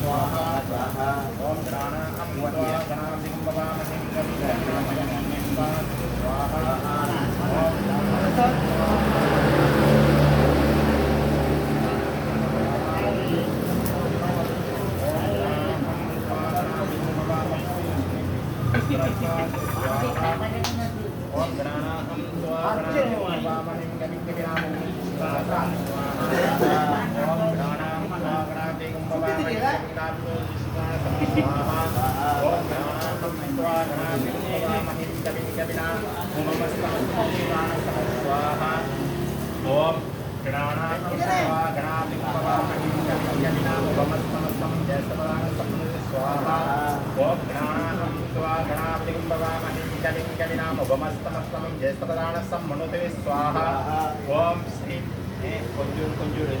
स्वाहा स्वाहा ओम गणानाहं त्वा गणाधिपं भवामहे गणानाहं स्वाहा ओम ओम गणानाहं त्वा गणाधिपं भवामहे गणानाहं स्वाहा ओम गणानाहं त्वा गणाधिपं भवामहे ओम गणानाहं त्वा गणाधिपं भवामहे गणानाहं स्वाहा ओम गणानाहं त्वा गणाधिपं भवामहे गणानाहं ज्येष्ठपदानसम्मनुते स्वाहा ओम श्री कुंजूर कुंजूर